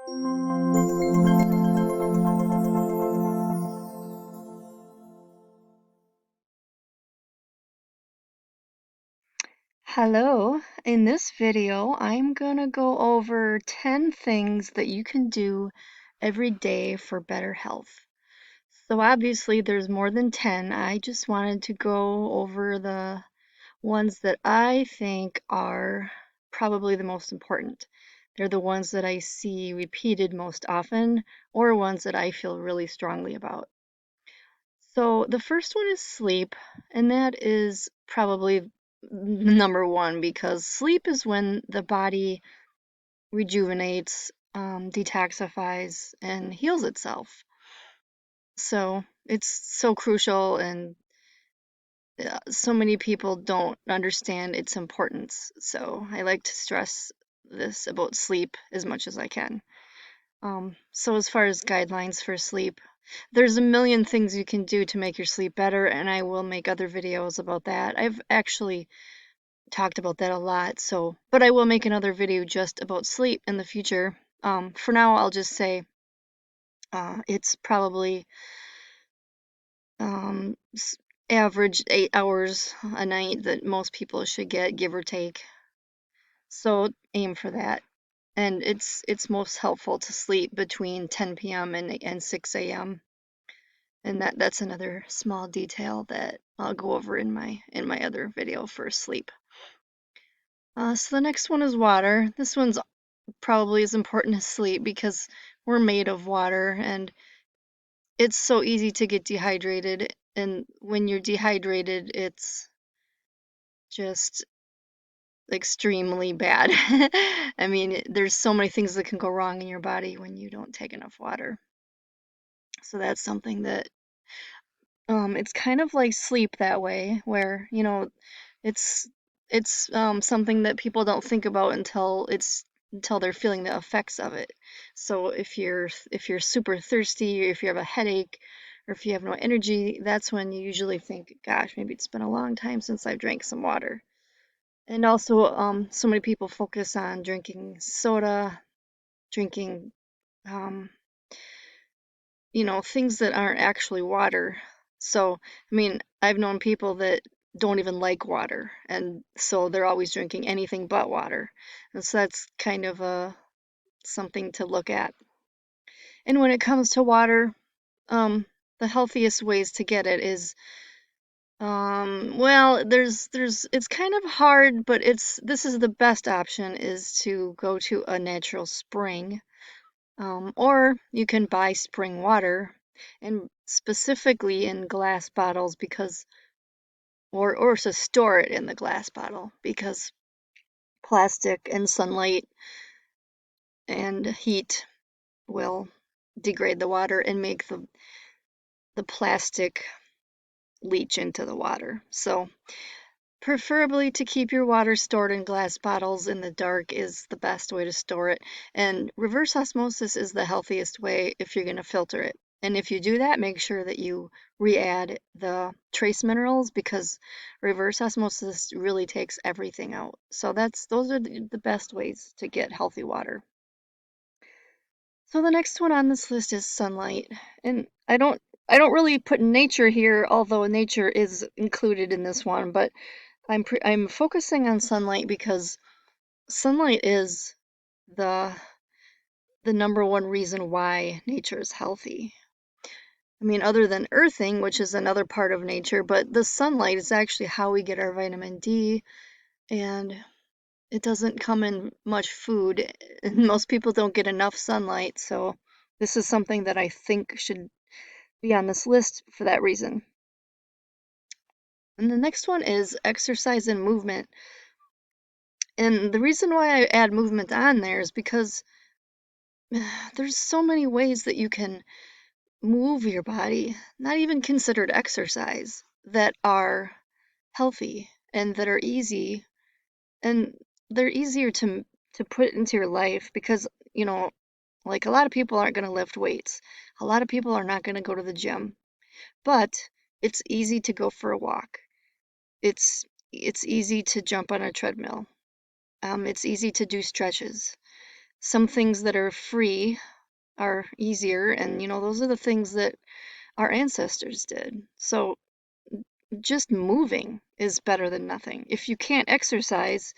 Hello, in this video, I'm gonna go over 10 things that you can do every day for better health. So obviously there's more than 10. I just wanted to go over the ones that I think are probably the most important. They're the ones that I see repeated most often or ones that I feel really strongly about. So the first one is sleep, and that is probably number one because sleep is when the body rejuvenates, detoxifies, and heals itself. So it's so crucial, and so many people don't understand its importance. So I like to stress this about sleep as much as I can. So as far as guidelines for sleep, there's a million things you can do to make your sleep better, and I will make other videos about that. I've actually talked about that a lot, but I will make another video just about sleep in the future. For now, I'll just say it's probably um, average 8 hours a night that most people should get, give or take. So aim for that. And it's most helpful to sleep between 10 p.m. and 6 a.m. And that's another small detail that I'll go over in my other video for sleep. So the next one is water. This one's probably as important as sleep because we're made of water and it's so easy to get dehydrated. And when you're dehydrated, it's just extremely bad. I mean, there's so many things that can go wrong in your body when you don't take enough water. So that's something that it's kind of like sleep that way, where, it's something that people don't think about until they're feeling the effects of it. So if you're super thirsty, or if you have a headache, or if you have no energy, that's when you usually think, gosh, maybe it's been a long time since I've drank some water. And also, so many people focus on drinking soda, drinking, um, things that aren't actually water. So, I mean, I've known people that don't even like water, and so they're always drinking anything but water. And so that's kind of something to look at. And when it comes to water, the healthiest ways to get it is, well, it's kind of hard, but this is the best option is to go to a natural spring. Or you can buy spring water, and specifically in glass bottles or to store it in the glass bottle because plastic and sunlight and heat will degrade the water and make the plastic leach into the water. So preferably to keep your water stored in glass bottles in the dark is the best way to store it. And reverse osmosis is the healthiest way if you're going to filter it. And if you do that, make sure that you re-add the trace minerals because reverse osmosis really takes everything out. So those are the best ways to get healthy water. So the next one on this list is sunlight. And I don't really put nature here, although nature is included in this one, but I'm focusing on sunlight because sunlight is the the number one reason why nature is healthy. I mean, other than earthing, which is another part of nature, but the sunlight is actually how we get our vitamin D, and it doesn't come in much food. And most people don't get enough sunlight, so this is something that I think should be on this list for that reason. And the next one is exercise and movement. And the reason why I add movement on there is because there's so many ways that you can move your body, not even considered exercise, that are healthy and that are easy, and they're easier to put into your life because, like a lot of people aren't going to lift weights. A lot of people are not going to go to the gym, but it's easy to go for a walk. It's easy to jump on a treadmill. It's easy to do stretches. Some things that are free are easier, and those are the things that our ancestors did. So just moving is better than nothing. If you can't exercise,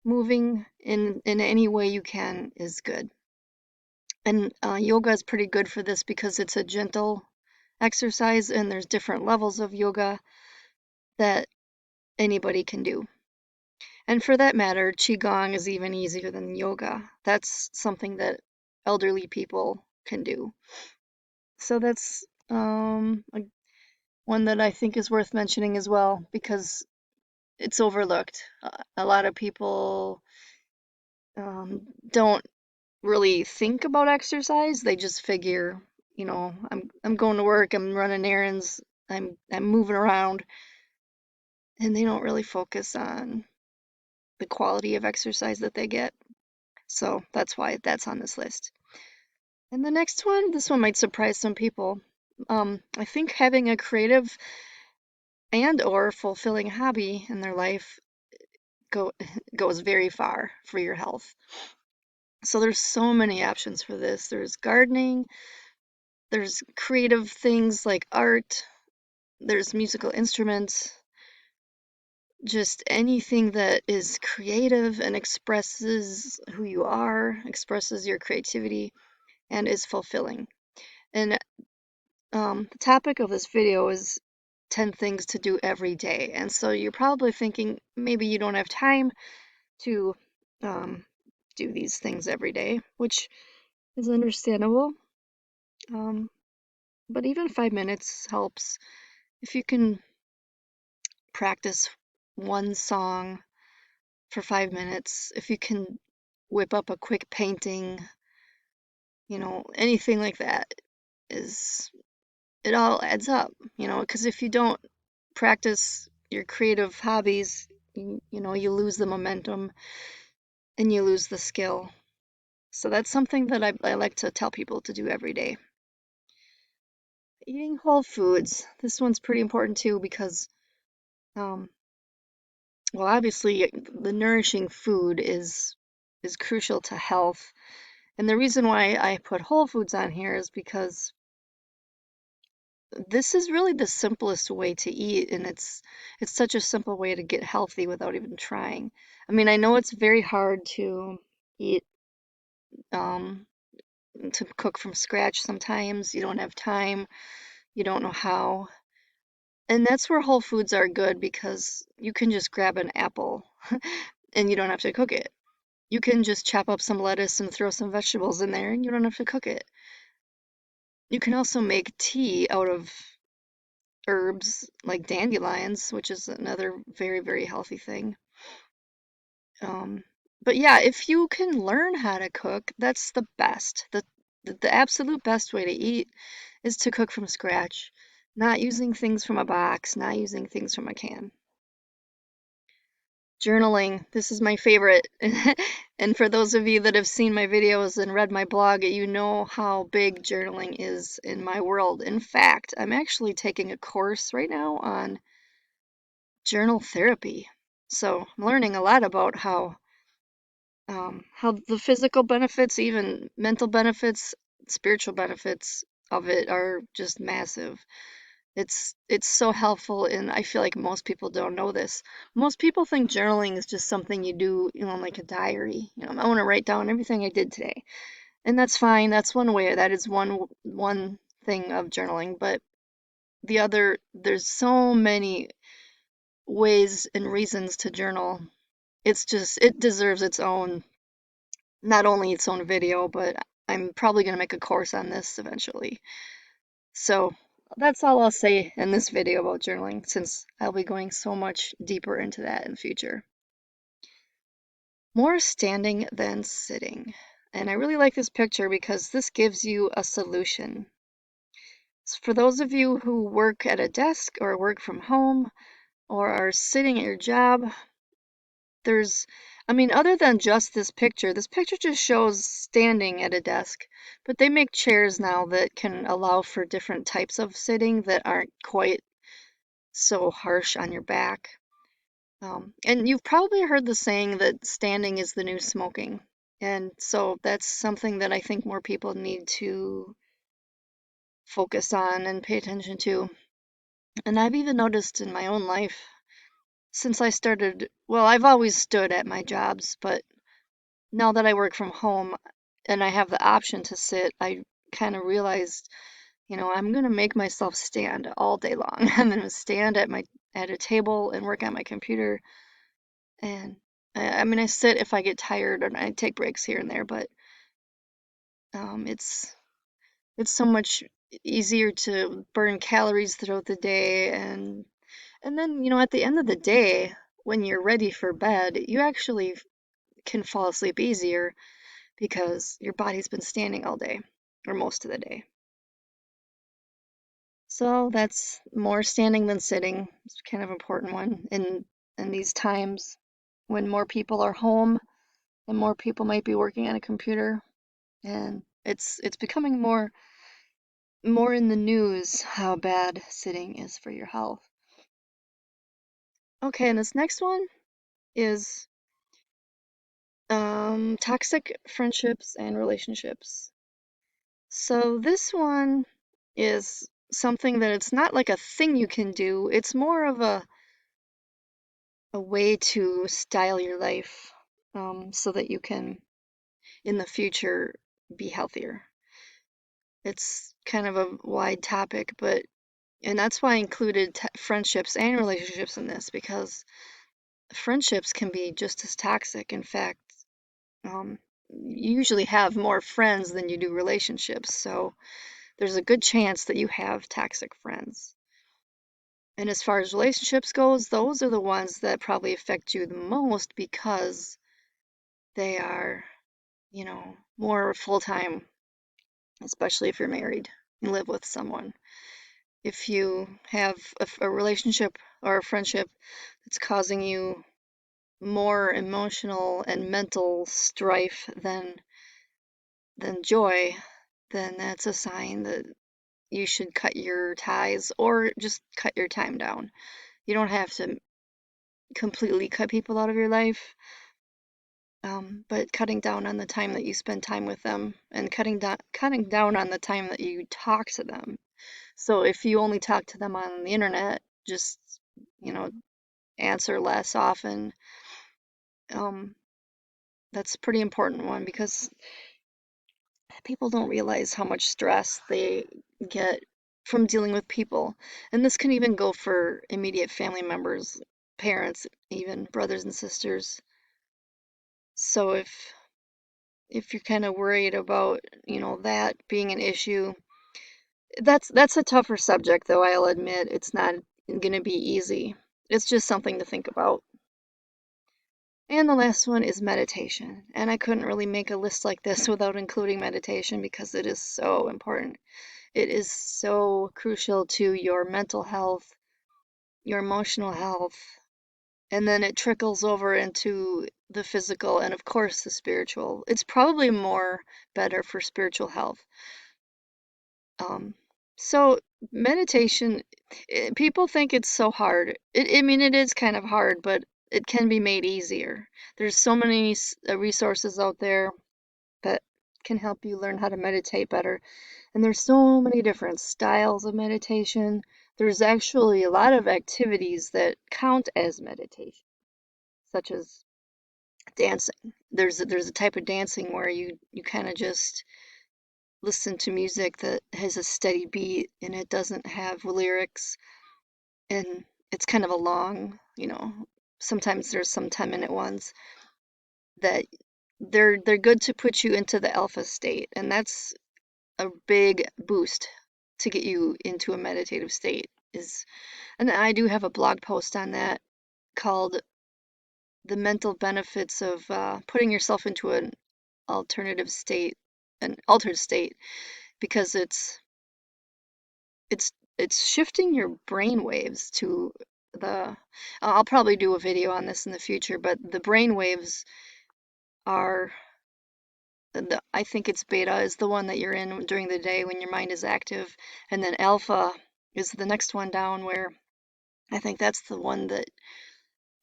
moving in any way you can is good. And yoga is pretty good for this because it's a gentle exercise, and there's different levels of yoga that anybody can do. And for that matter, qigong is even easier than yoga. That's something that elderly people can do. So that's one that I think is worth mentioning as well because it's overlooked. A lot of people don't really think about exercise. They just figure, I'm going to work, I'm running errands, I'm moving around, and they don't really focus on the quality of exercise that they get. So that's why that's on this list. And the next one, this one might surprise some people. I think having a creative and or fulfilling hobby in their life go, goes very far for your health. So there's so many options for this. There's gardening, there's creative things like art, there's musical instruments, just anything that is creative and expresses who you are, expresses your creativity, and is fulfilling. And the topic of this video is 10 things to do every day. And so you're probably thinking maybe you don't have time to um, do these things every day, which is understandable. Um, but even 5 minutes helps. If you can practice one song for 5 minutes, if you can whip up a quick painting, anything like that is, it all adds up, because if you don't practice your creative hobbies, you lose the momentum and you lose the skill. So that's something that I like to tell people to do every day. Eating whole foods. This one's pretty important too because, um, well, obviously the nourishing food is crucial to health. And the reason why I put whole foods on here is because this is really the simplest way to eat, and it's such a simple way to get healthy without even trying. I mean, I know it's very hard to eat um to cook from scratch sometimes. You don't have time, you don't know how. And that's where whole foods are good because you can just grab an apple and you don't have to cook it. You can just chop up some lettuce and throw some vegetables in there and you don't have to cook it. You can also make tea out of herbs like dandelions, which is another very, very healthy thing. Um, but yeah, if you can learn how to cook, that's the best. The absolute best way to eat is to cook from scratch, not using things from a box, not using things from a can. Journaling, this is my favorite. And for those of you that have seen my videos and read my blog, you know how big journaling is in my world. In fact, I'm actually taking a course right now on journal therapy. So I'm learning a lot about how the physical benefits, even mental benefits, spiritual benefits of it are just massive. It's so helpful, and I feel like most people don't know this. Most people think journaling is just something you do, like a diary. I want to write down everything I did today, and that's fine. That's one way. That is one thing of journaling, but the other, there's so many ways and reasons to journal. It deserves its own, not only its own video, but I'm probably going to make a course on this eventually. So that's all I'll say in this video about journaling, since I'll be going so much deeper into that in the future. More standing than sitting. And I really like this picture because this gives you a solution. For those of you who work at a desk or work from home or are sitting at your job, there's, I mean, other than just this picture just shows standing at a desk, but they make chairs now that can allow for different types of sitting that aren't quite so harsh on your back. And you've probably heard the saying that standing is the new smoking. And so that's something that I think more people need to focus on and pay attention to. And I've even noticed in my own life since I started, well, I've always stood at my jobs, but now that I work from home and I have the option to sit, I kind of realized, I'm gonna make myself stand all day long. I'm gonna stand at a table and work on my computer. And I mean, I sit if I get tired and I take breaks here and there, but um, it's it's so much easier to burn calories throughout the day, and then, at the end of the day, when you're ready for bed, you actually can fall asleep easier because your body's been standing all day or most of the day. So that's more standing than sitting. It's kind of an important one in these times when more people are home and more people might be working on a computer, and it's becoming more in the news how bad sitting is for your health. Okay, and this next one is toxic friendships and relationships. So this one is something that it's not like a thing you can do. It's more of a way to style your life, so that you can, in the future, be healthier. It's kind of a wide topic, and that's why I included friendships and relationships in this, because friendships can be just as toxic. In fact, um, you usually have more friends than you do relationships, so there's a good chance that you have toxic friends. And as far as relationships goes, those are the ones that probably affect you the most because they are, more full-time, especially if you're married and live with someone. If you have a relationship or a friendship that's causing you more emotional and mental strife than joy, then that's a sign that you should cut your ties or just cut your time down. You don't have to completely cut people out of your life, but cutting down on the time that you spend time with them and cutting down on the time that you talk to them. So if you only talk to them on the internet, just, you know, answer less often. Um, that's a pretty important one because people don't realize how much stress they get from dealing with people. And this can even go for immediate family members, parents, even brothers and sisters. So if you're kind of worried about, that being an issue, that's a tougher subject though, I'll admit. It's not going to be easy. It's just something to think about. And the last one is meditation. And I couldn't really make a list like this without including meditation because it is so important. It is so crucial to your mental health, your emotional health, and then it trickles over into the physical and, of course, the spiritual. It's probably more better for spiritual health. Um, so meditation, people think it's so hard. I mean, it is kind of hard, but it can be made easier. There's so many resources out there that can help you learn how to meditate better. And there's so many different styles of meditation. There's actually a lot of activities that count as meditation, such as dancing. There's a type of dancing where you kind of just listen to music that has a steady beat and it doesn't have lyrics, and it's kind of a long, sometimes there's some 10-minute ones that they're good to put you into the alpha state, and that's a big boost to get you into a meditative state is, and I do have a blog post on that called "The Mental Benefits of Putting Yourself into an Alternative State, an Altered State," because it's it's shifting your brain waves to the. I'll probably do a video on this in the future, but the brain waves are I think it's beta is the one that you're in during the day when your mind is active, and then alpha is the next one down where I think that's the one that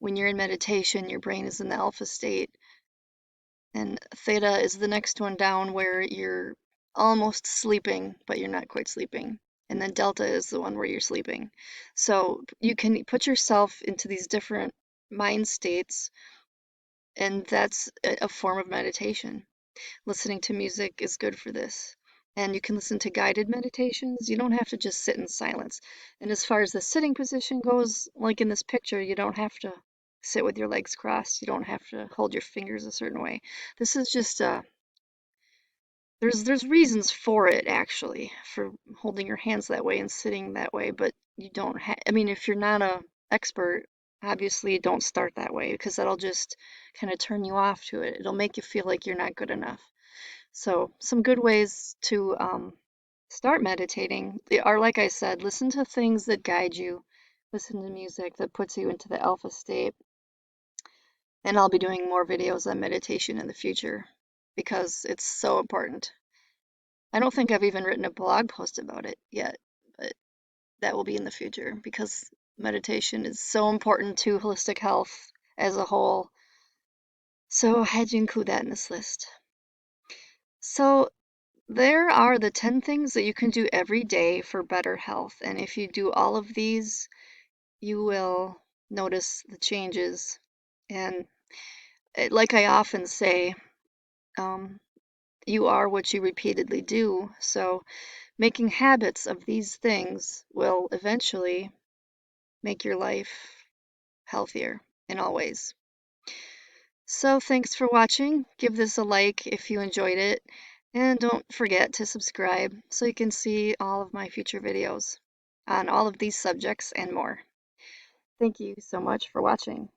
when you're in meditation, your brain is in the alpha state. And theta is the next one down where you're almost sleeping, but you're not quite sleeping. And then delta is the one where you're sleeping. So you can put yourself into these different mind states, and that's a form of meditation. Listening to music is good for this. And you can listen to guided meditations. You don't have to just sit in silence. And as far as the sitting position goes, like in this picture, you don't have to sit with your legs crossed. You don't have to hold your fingers a certain way. This is just there's reasons for it actually, for holding your hands that way and sitting that way, but you don't have, I mean, if you're not a expert, obviously don't start that way because that'll just kind of turn you off to it. It'll make you feel like you're not good enough. So, some good ways to start meditating are, like I said, listen to things that guide you, listen to music that puts you into the alpha state, and I'll be doing more videos on meditation in the future because it's so important. I don't think I've even written a blog post about it yet, but that will be in the future because meditation is so important to holistic health as a whole. So I had to include that in this list. So there are the 10 things that you can do every day for better health. And if you do all of these, you will notice the changes. And like I often say, um, you are what you repeatedly do. So making habits of these things will eventually make your life healthier in all ways. So thanks for watching. Give this a like if you enjoyed it. And don't forget to subscribe so you can see all of my future videos on all of these subjects and more. Thank you so much for watching.